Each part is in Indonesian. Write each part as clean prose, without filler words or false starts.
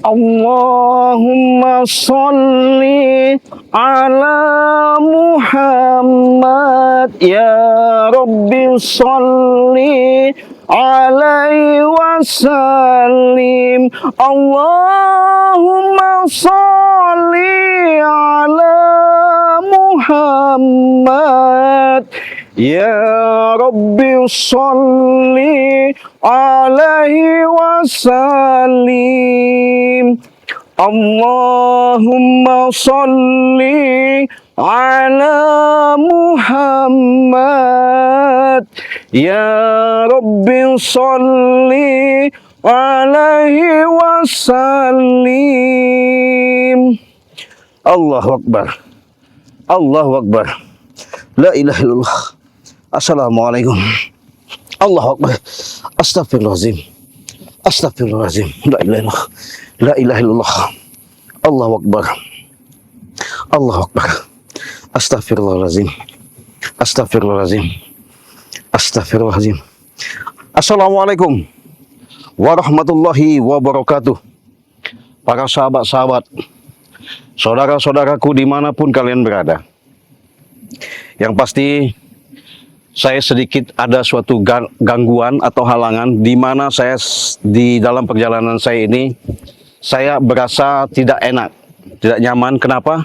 Allahumma sholli ala Muhammad ya Rabbi sholli alaihi wasallim. Allahumma sholli ala Muhammad ya Rabbi sholli alaihi wasallim. Allahumma sholli ala Muhammad ya Rabbi sholli alaihi wasallim. Allahu Akbar. Allahu Akbar. La ilaha illallah. Assalamualaikum. Allahu Akbar. Astagfirullahaladzim. Astagfirullahaladzim. La ilaha illallah. La ilaha illallah. Allahu Akbar. Allahu Akbar. Astagfirullahaladzim. Astagfirullahaladzim. Astagfirullahaladzim. Assalamualaikum warahmatullahi wabarakatuh. Para sahabat-sahabat, saudara-saudaraku dimanapun kalian berada. Yang pasti saya sedikit ada suatu gangguan atau halangan di mana saya di dalam perjalanan saya ini saya berasa tidak enak, tidak nyaman. Kenapa?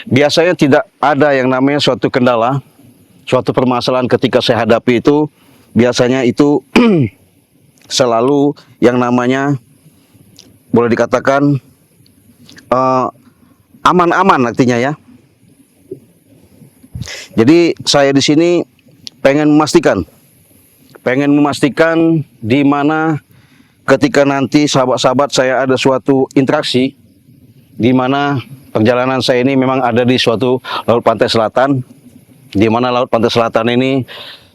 Biasanya tidak ada yang namanya suatu kendala, suatu permasalahan ketika saya hadapi itu biasanya itu selalu yang namanya boleh dikatakan aman-aman artinya ya. Jadi saya di sini pengen memastikan di mana ketika nanti sahabat-sahabat saya ada suatu interaksi di mana perjalanan saya ini memang ada di suatu laut pantai selatan, di mana laut pantai selatan ini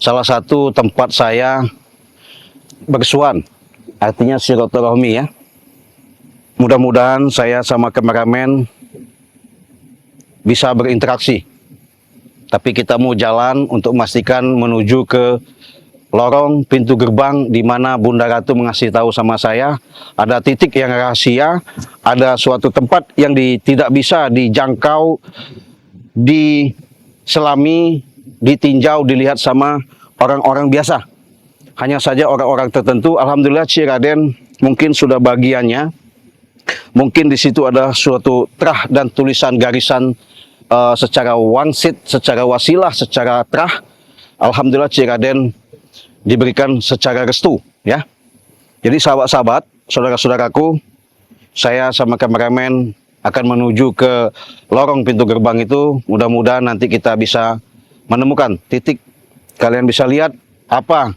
salah satu tempat saya bersuan, artinya silaturahmi ya. Mudah-mudahan saya sama kameramen bisa berinteraksi. Tapi kita mau jalan untuk memastikan menuju ke lorong pintu gerbang di mana Bunda Ratu mengasih tahu sama saya ada titik yang rahasia, ada suatu tempat yang tidak bisa dijangkau, diselami, ditinjau, dilihat sama orang-orang biasa. Hanya saja orang-orang tertentu. Alhamdulillah Ci Raden mungkin sudah bagiannya. Mungkin di situ ada suatu terah dan tulisan garisan secara wangsit, secara wasilah, secara terah. Alhamdulillah Ci Raden diberikan secara restu ya. Jadi sahabat-sahabat, saudara-saudaraku, saya sama kameramen akan menuju ke lorong pintu gerbang itu. Mudah-mudahan nanti kita bisa menemukan titik. Kalian bisa lihat apa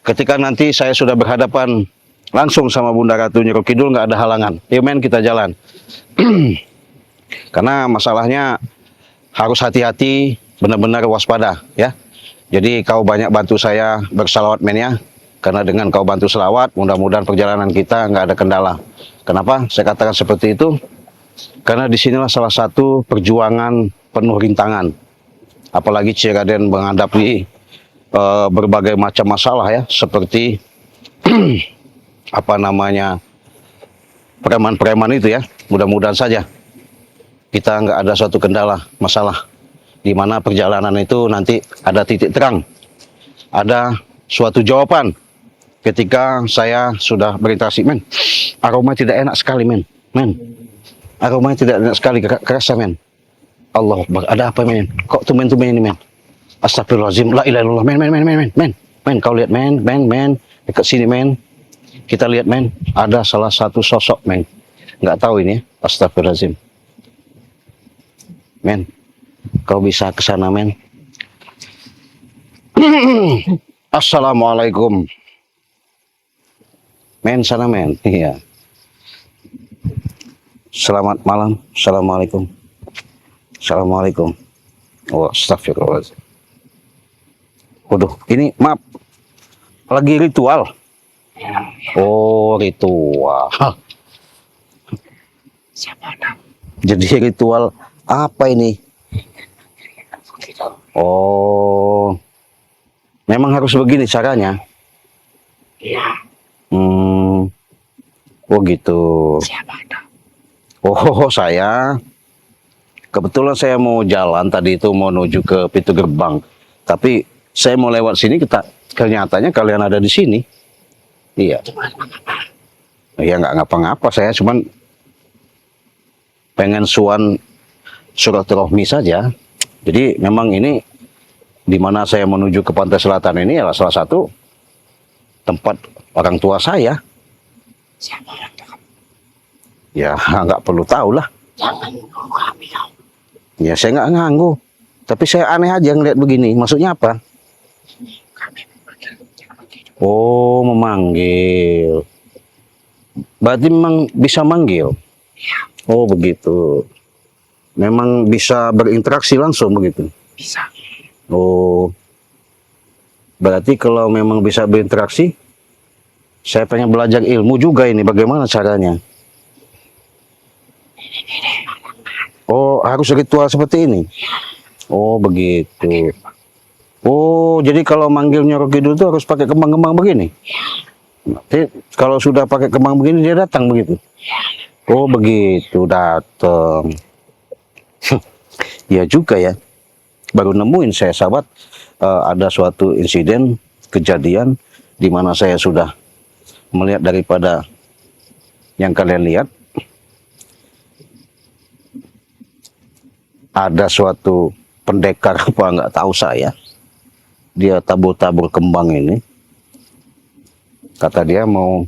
ketika nanti saya sudah berhadapan langsung sama Bunda Ratu Nyiro Kidul, nggak ada halangan. Yuk men, kita jalan. Karena masalahnya harus hati-hati, benar-benar waspada ya. Jadi kau banyak bantu saya bersalawat men ya. Karena dengan kau bantu selawat, mudah-mudahan perjalanan kita nggak ada kendala. Kenapa saya katakan seperti itu? Karena disinilah salah satu perjuangan penuh rintangan. Apalagi Ci Raden menghadapi berbagai macam masalah ya, seperti apa namanya preman-preman itu ya. Mudah-mudahan saja kita nggak ada suatu kendala, masalah, di mana perjalanan itu nanti ada titik terang, ada suatu jawaban. Ketika saya sudah berinteraksi, men, aroma tidak enak sekali, men, aromanya tidak enak sekali, kerasa, men. Allah, ada apa, men? Kok tumen-tumen ini, men? Astagfirullahaladzim, la ilaha illallah, men, kau lihat, men, dekat sini, men. Kita lihat, men, ada salah satu sosok, men. Nggak tahu ini, astagfirullahaladzim. Men, kau bisa ke sana, men. Assalamualaikum. Men, sana, men. Iya. Selamat malam. Assalamualaikum. Assalamualaikum. Oh, astagfirullahaladzim. Waduh, ini maaf. Lagi ritual. Oh, ritual. Siapa nam? Jadi ritual apa ini? Oh, memang harus begini caranya? Iya. Oh gitu. Siapa Oh, saya kebetulan saya mau jalan tadi itu mau menuju ke pintu gerbang. Tapi saya mau lewat sini kenyataannya kalian ada di sini. Iya. Ya nggak ngapa-ngapa, saya cuman pengen silaturahmi saja. Jadi memang ini di mana saya menuju ke pantai selatan ini adalah salah satu tempat orang tua saya. Siapa orang tua kamu? Ya nggak perlu tahu lah. Jangan ganggu kami kau. Ya saya nggak nganggu. Tapi saya aneh aja ngeliat begini. Maksudnya apa? Kami memanggil, jangan begitu. Oh, memanggil. Berarti memang bisa manggil. Ya, Oh, begitu. Memang bisa berinteraksi langsung begitu. bisa. Oh, berarti kalau memang bisa berinteraksi, saya pengen belajar ilmu juga ini. Bagaimana caranya? Oh, harus ritual seperti ini. Oh, begitu. Oh, jadi kalau manggil Nyoro Kidul itu harus pakai kembang-kembang begini. Nanti kalau sudah pakai kembang begini dia datang begitu. Oh, begitu datang. Ya juga ya. Baru nemuin saya sahabat ada suatu insiden kejadian di mana saya sudah melihat daripada yang kalian lihat. Ada suatu pendekar apa nggak tahu saya. Dia tabur-tabur kembang ini. Kata dia mau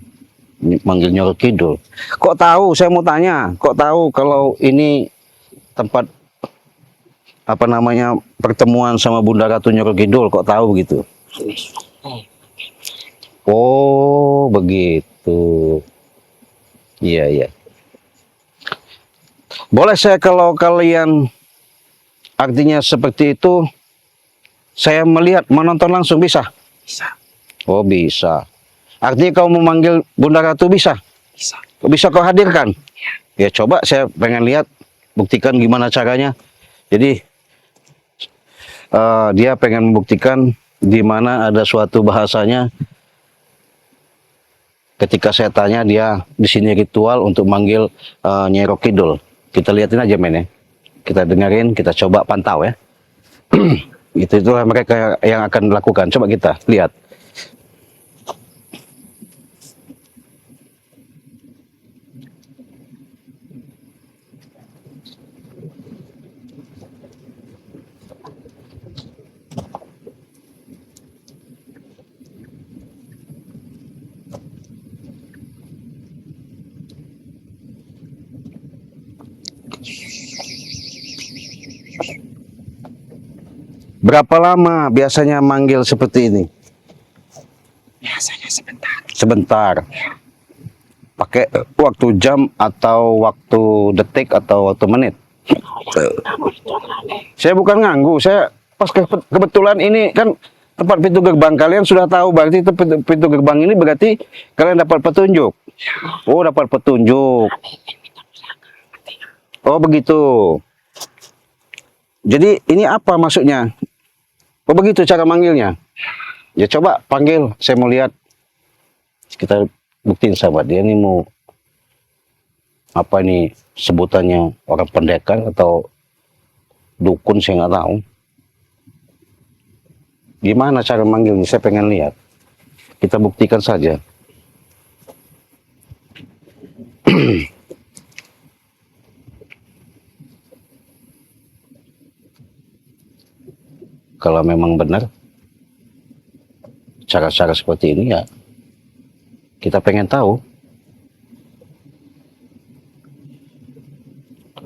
manggil Nyoro Kidul. Kok tahu? Saya mau tanya. Kok tahu kalau ini tempat apa namanya pertemuan sama Bunda Ratu Nyoro Kidul? Kok tahu begitu? Oh, begitu. Iya, iya. Boleh saya kalau kalian artinya seperti itu, saya melihat, menonton langsung bisa? Bisa, Oh, bisa. Artinya kau memanggil Bunda Ratu bisa? bisa. Bisa kau hadirkan? Ya coba saya pengen lihat, buktikan gimana caranya. Jadi dia pengen membuktikan di mana ada suatu bahasanya. Ketika saya tanya dia di sini ritual untuk manggil Nyai Roro Kidul. Kita lihatin aja men ya. Kita dengerin, kita coba pantau ya. Itulah mereka yang akan lakukan. Coba kita lihat. Berapa lama biasanya manggil seperti ini? Biasanya sebentar. Sebentar. Pakai waktu jam atau waktu detik atau waktu menit? Kamu itu aneh. Saya bukan nganggu, saya pas kebetulan ini kan tempat pintu gerbang kalian sudah tahu berarti itu pintu gerbang ini berarti kalian dapat petunjuk. Oh, dapat petunjuk. Oh, begitu. Jadi ini apa maksudnya? Oh, begitu cara manggilnya. Ya coba panggil, saya mau lihat. Kita buktiin sahabat dia ini mau apa ini sebutannya orang pendekar atau dukun saya nggak tahu. Gimana cara manggilnya? Saya pengen lihat. Kita buktikan saja. Kalau memang benar cara-cara seperti ini ya kita pengen tahu.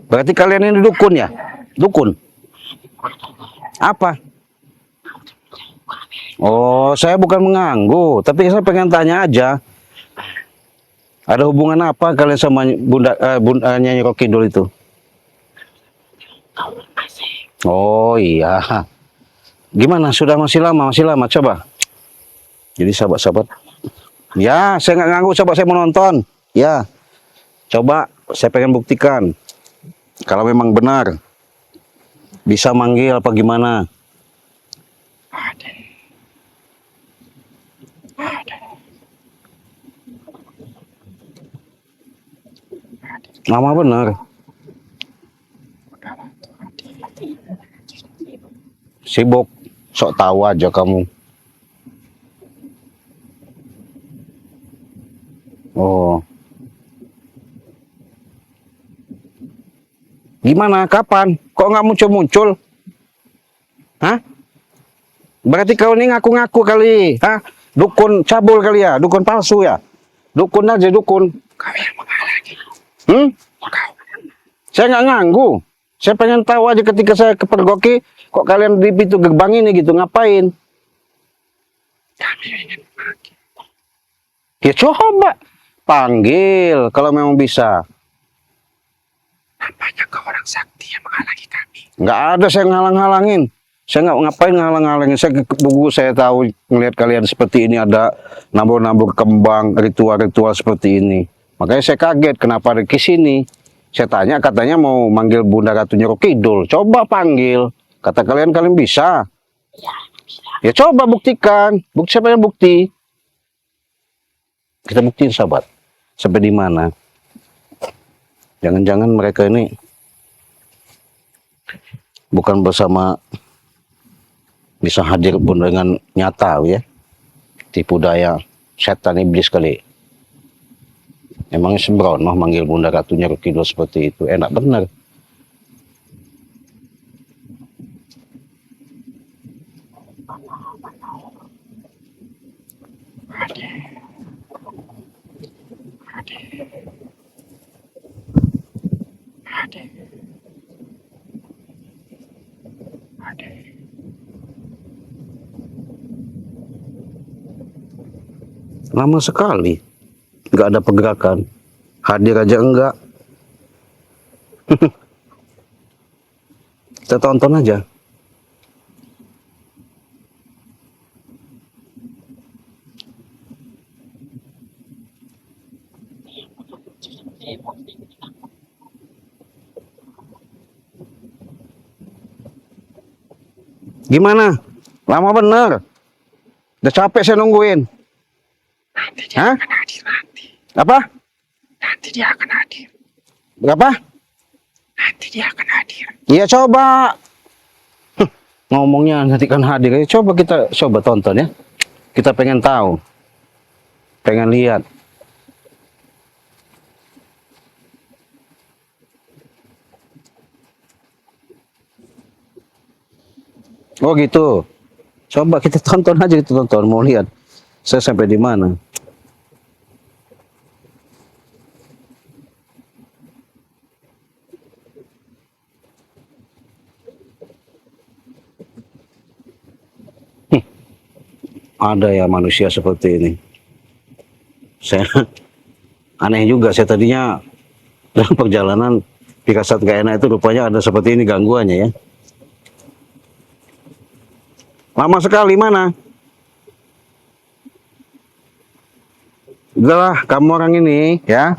Berarti kalian ini dukun ya? Dukun? Apa? Oh, saya bukan mengganggu, tapi saya pengen tanya aja. Ada hubungan apa kalian sama Nyai Roro Kidul itu? Oh iya. Gimana? Sudah masih lama? Masih lama? Coba. Jadi sahabat-sahabat. Ya, saya nggak ganggu. Coba saya mau nonton. Ya. Coba saya pengen buktikan. Kalau memang benar. Bisa manggil apa gimana? Ada. Ada. Ada. Lama bener. Udahlah tuh hati-hati. Sibuk. Sok tahu aja kamu. Oh. Gimana? Kapan? Kok nggak muncul-muncul? Hah? Berarti kau ini ngaku-ngaku kali. Hah? Dukun cabul kali ya? Dukun palsu ya? Dukun aja dukun. Kau yang menghalangi. Hmm? Kau. Saya nggak nganggu. Saya pengen tahu aja ketika saya kepergoki, kok kalian di pintu gerbang ini gitu, ngapain? Kami ingin memanggil. Ya coba. Panggil kalau memang bisa. Nampaknya kau orang sakti yang menghalangi kami. Nggak ada saya ngalang-halangin. Saya nggak ngapain ngalang-halangin. Saya buku saya tahu ngelihat kalian seperti ini ada nabur-nabur kembang, ritual-ritual seperti ini. Makanya saya kaget kenapa ada ke sini. Saya tanya katanya mau manggil Bunda Ratu Nyiro Kidul. Coba panggil. Kata kalian bisa. Ya, bisa. Ya coba buktikan. Bukti siapa yang bukti? Kita buktiin sahabat. Sampai di mana? Jangan-jangan mereka ini bukan bersama bisa hadir pun dengan nyata ya. Tipu daya setan iblis kali. Emangnya sembrono manggil Bunda Ratu Nyiro Kidul seperti itu. Enak bener. Ada. Lama sekali. Nggak ada pergerakan. Hadir aja enggak. Kita tonton aja. Gimana? Lama bener. Udah capek saya nungguin. Nanti dia Hah? akan hadir nanti. Apa? Nanti dia akan hadir. Berapa? Nanti dia akan hadir. Iya coba. Ngomongnya nanti kan hadir. Ya, coba kita coba tonton ya. Kita pengen tahu. Pengen lihat. Oh gitu. Coba kita tonton aja, kita tonton. Mau lihat saya sampai di mana. Ada ya manusia seperti ini. Saya aneh juga. Saya tadinya dalam perjalanan firasat gak enak itu rupanya ada seperti ini gangguannya ya. Lama sekali mana? Udahlah, kamu orang ini ya.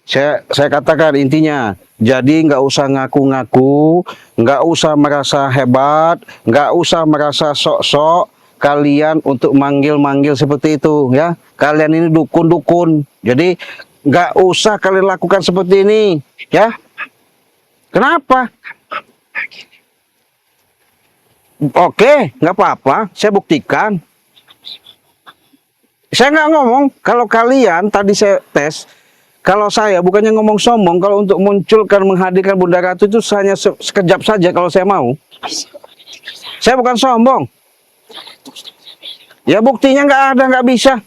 Saya katakan intinya, jadi nggak usah ngaku-ngaku, nggak usah merasa hebat, nggak usah merasa sok-sok kalian untuk manggil-manggil seperti itu ya. Kalian ini dukun-dukun, jadi nggak usah kalian lakukan seperti ini ya. Kenapa? Oke, nggak apa-apa, saya buktikan. Saya nggak ngomong, kalau kalian tadi saya tes, kalau saya bukannya ngomong sombong, kalau untuk munculkan menghadirkan Bunda Ratu itu hanya sekejap saja kalau saya mau. Saya bukan sombong. Ya buktinya nggak ada, nggak bisa.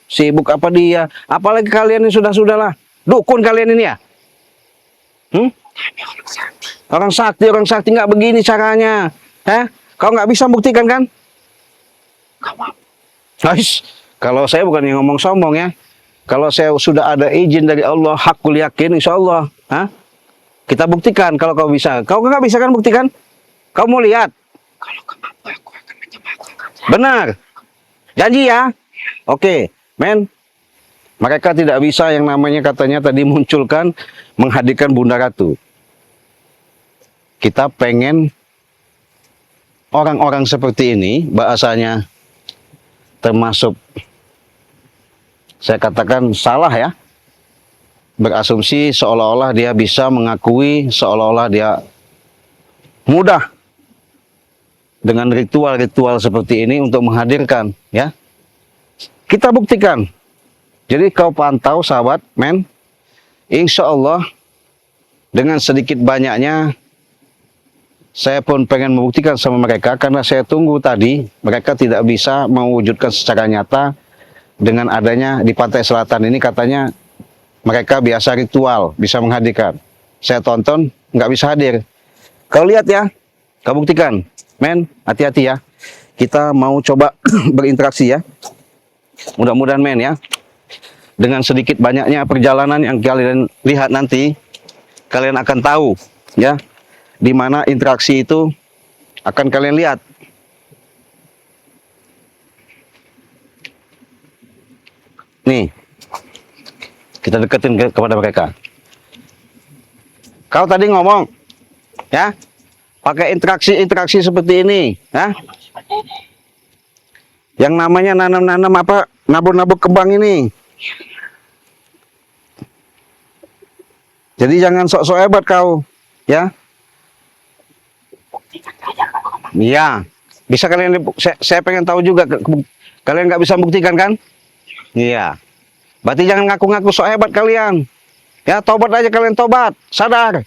Sibuk apa dia? Apalagi kalian ini sudah-sudahlah. Dukun kalian ini ya? Orang sakti nggak begini caranya. Kau nggak bisa buktikan kan? Guys, kalau saya bukan yang ngomong sombong ya. Kalau saya sudah ada izin dari Allah, hakul yakin, insya Allah. Kita buktikan kalau kau bisa. Kau nggak bisa kan buktikan? Kau mau lihat? Kalau kau mampu, aku akan menyembahkan. Benar. Janji ya? Oke, men. Mereka tidak bisa yang namanya katanya tadi munculkan menghadirkan Bunda Ratu. Kita pengen orang-orang seperti ini, bahasanya termasuk saya katakan salah ya. berasumsi seolah-olah dia bisa mengakui, seolah-olah dia mudah dengan ritual-ritual seperti ini untuk menghadirkan, ya. Kita buktikan. Jadi kau pantau sahabat, men. Insya Allah dengan sedikit banyaknya saya pun pengen membuktikan sama mereka, karena saya tunggu tadi mereka tidak bisa mewujudkan secara nyata dengan adanya di pantai selatan ini. Katanya mereka biasa ritual, bisa menghadirkan. Saya tonton, nggak bisa hadir. Kau lihat ya, kau buktikan. Men, hati-hati ya. Kita mau coba berinteraksi ya. Mudah-mudahan men ya. Dengan sedikit banyaknya perjalanan yang kalian lihat nanti, kalian akan tahu ya, di mana interaksi itu akan kalian lihat. Nih, kita deketin kepada mereka. Kau tadi ngomong, ya, pakai interaksi seperti ini, ya. Yang namanya nanam-nanam apa, nabur-nabur kembang ini. Jadi jangan sok-sok hebat kau, ya. Iya, bisa kalian, saya pengen tahu juga, kalian nggak bisa buktikan kan? Iya, berarti jangan ngaku-ngaku sok hebat kalian. Ya, tobat aja kalian, tobat, sadar.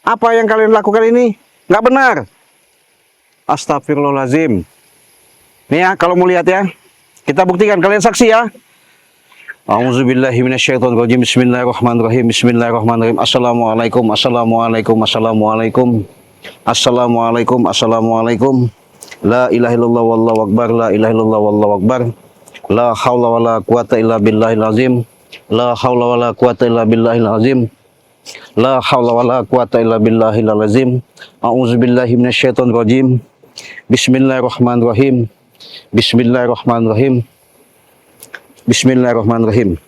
Apa yang kalian lakukan ini nggak benar. Astagfirullahaladzim. Nih ya, kalau mau lihat ya, kita buktikan, kalian saksi ya. A'udzubillahi minasyaitonirrajim. Bismillahirrahmanirrahim. Bismillahirrahmanirrahim. Assalamualaikum. Assalamualaikum. Assalamualaikum. Assalamualaikum. Assalamualaikum. La ilaha illallah wallahu akbar. La ilaha illallah wallahu akbar. La haula wala quwata illa billahil azim. La haula wala quwata illa billahil azim. La haula wala quwata illa billahil azim. A'udzubillahi minasyaitonirrajim. Bismillahirrahmanirrahim. Bismillahirrahmanirrahim. Bismillahirrahmanirrahim.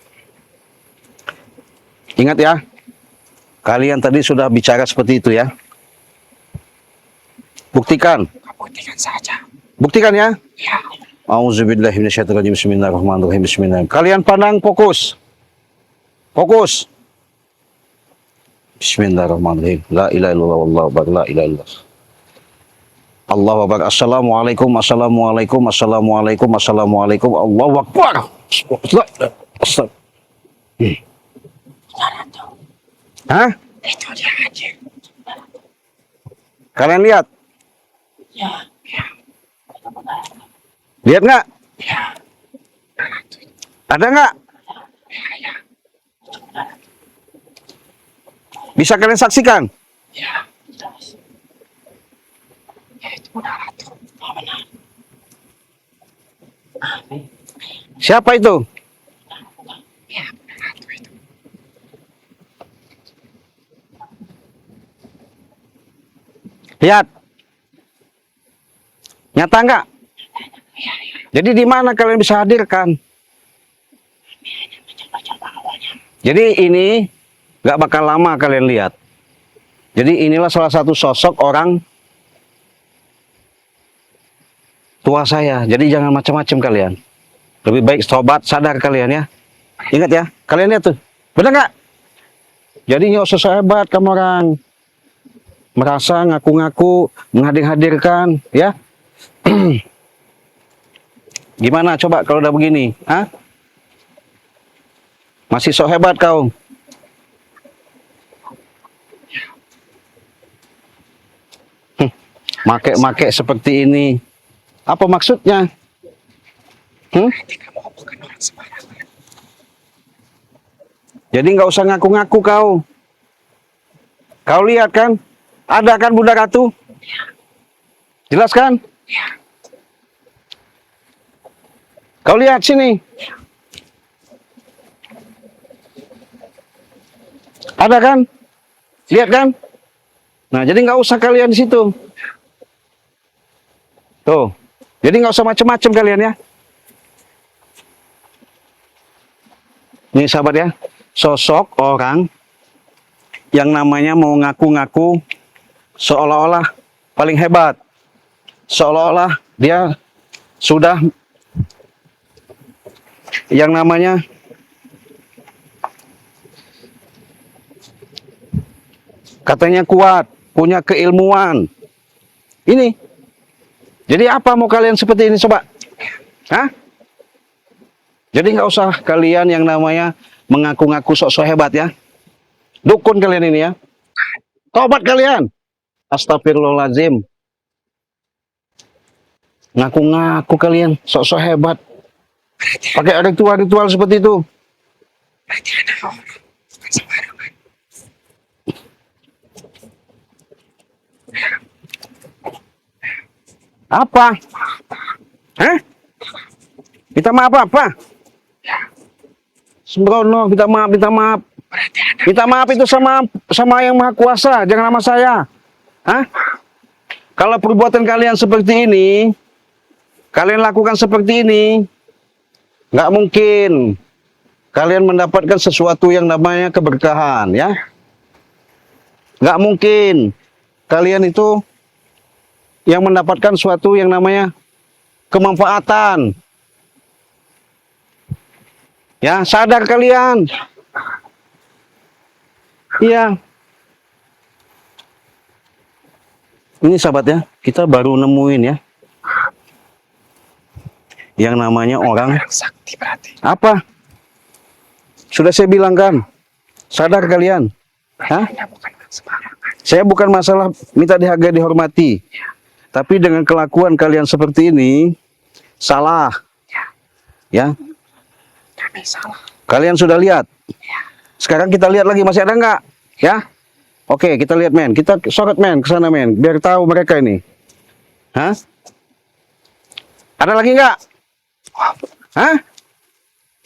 Ingat ya, kalian tadi sudah bicara seperti itu ya. Buktikan. Buktikan saja. Buktikan ya. Ya. Auzubillahi minasyaitonirrajim. Bismillahirrahmanirrahim. Bismillahirrahmanirrahim. Kalian pandang, fokus. Fokus. Bismillahirrahmanirrahim. La ilaha illallah wallahu akbar. La ilaha illallah. Allahu akbar. Assalamualaikum. Assalamualaikum. Assalamualaikum. Assalamualaikum. Allahu akbar. Hah? Itu dia aja. Kalian lihat? Ya. Ya. Lihat nggak? Ya. Ada nggak? Ya. Ya. Bisa kalian saksikan? Ya. Ya, itu benar tuh. Benar. Siapa itu? Ya, benar tuh itu. Lihat. Nyata nggak? Ya, ya. Jadi di mana kalian bisa hadirkan? Jadi ini nggak bakal lama kalian lihat. Jadi inilah salah satu sosok orang tua saya. Jadi jangan macam-macam kalian. Lebih baik tobat, sadar kalian ya. Ingat ya, kalian lihat tuh. Benar nggak? Jadi nggak usah hebat kamu orang. Merasa ngaku-ngaku, menghadir-hadirkan, ya. Gimana coba kalau udah begini? Hah? Masih sok hebat kau? Make-make seperti ini. Apa maksudnya? Nanti kamu bukan orang sembarangan. Jadi nggak usah ngaku-ngaku kau. Kau lihat kan? Ada kan Bunda Ratu? Jelas kan? Ya. Kau lihat sini. Ada kan? Lihat kan? Nah, jadi nggak usah kalian di situ. Tuh. Jadi nggak usah macem-macem kalian ya. Ini sahabat ya, sosok orang yang namanya mau ngaku-ngaku seolah-olah paling hebat. Seolah-olah dia sudah yang namanya katanya kuat, punya keilmuan. Ini. Jadi apa mau kalian seperti ini coba? Hah? Jadi nggak usah kalian yang namanya mengaku-ngaku sok-sok hebat ya. Dukun kalian ini ya. Tobat kalian. Astagfirullahaladzim. Ngaku-ngaku kalian sok-sok hebat. Pakai ritual-ritual seperti itu. Berarti ada orang. Bukan sembarangan. Apa? Hah? Minta maaf apa? Sembrono, minta maaf, minta maaf. Berarti ada. Minta maaf itu sama yang Maha Kuasa, jangan sama saya. Hah? Kalau perbuatan kalian seperti ini, kalian lakukan seperti ini, nggak mungkin kalian mendapatkan sesuatu yang namanya keberkahan, ya. Nggak mungkin kalian itu yang mendapatkan sesuatu yang namanya kemanfaatan. Ya, sadar kalian. Iya. Ini sahabat ya, kita baru nemuin ya. Yang namanya orang Sakti berarti. apa? Sudah saya bilang kan, sadar kalian. Hah? Anda bukan orang sembarangan. Saya bukan masalah minta dihargai dihormati. Tapi dengan kelakuan kalian seperti ini, salah. Ya, Kami salah. kalian sudah lihat. Sekarang kita lihat lagi, masih ada nggak? Ya? Oke, kita lihat men. Kita sorot men ke sana men, biar tahu mereka ini. Hah? Ada lagi nggak? Hah?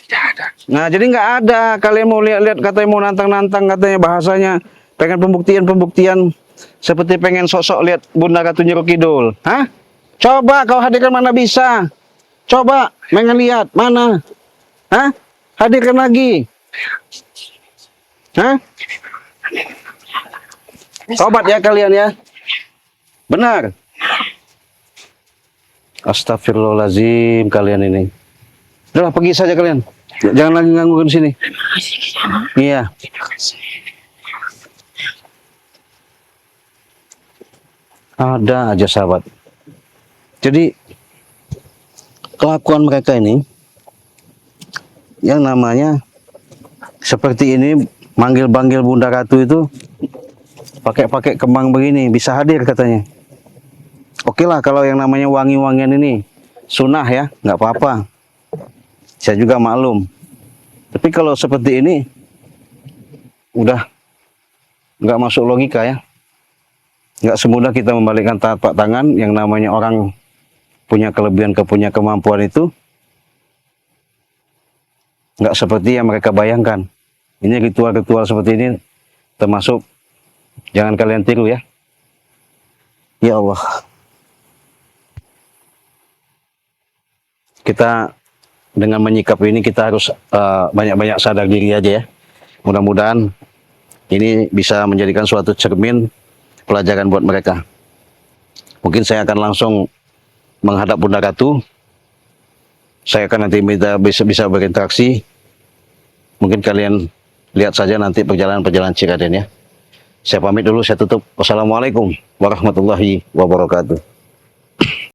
Tidak ada. Nah, jadi nggak ada. Kalian mau lihat-lihat, katanya mau nantang-nantang, katanya bahasanya pengen pembuktian-pembuktian, seperti pengen sosok lihat Bunda Ratu Nyiro Kidul. Hah? Coba kau hadirkan, mana bisa? Coba pengen lihat mana? Hah? Hadirkan lagi. Hah? Tobat ya kalian ya. Benar. Astagfirullahaladzim kalian ini. Udah pergi saja kalian. Jangan lagi ganggu di sini. Terima kasih Kisana. Iya. Terima kasih. Ada aja sahabat. Jadi kelakuan mereka ini yang namanya seperti ini, manggil-manggil Bunda Ratu itu pakai kembang begini bisa hadir katanya. Oke lah kalau yang namanya wangi-wangian ini sunnah ya, nggak apa-apa. Saya juga maklum. Tapi kalau seperti ini udah nggak masuk logika ya. Nggak semudah kita membalikkan telapak tangan. Yang namanya orang punya kelebihan, punya kemampuan itu nggak seperti yang mereka bayangkan. Ini ritual-ritual seperti ini termasuk, jangan kalian tiru ya. Ya Allah. Kita dengan menyikap ini kita harus banyak-banyak sadar diri aja ya. Mudah-mudahan ini bisa menjadikan suatu cermin pelajaran buat mereka. Mungkin saya akan langsung menghadap Bunda Ratu. Saya akan nanti bisa berinteraksi. Mungkin kalian lihat saja nanti perjalanan Ciraden ya. Saya pamit dulu, saya tutup. Wassalamualaikum warahmatullahi wabarakatuh.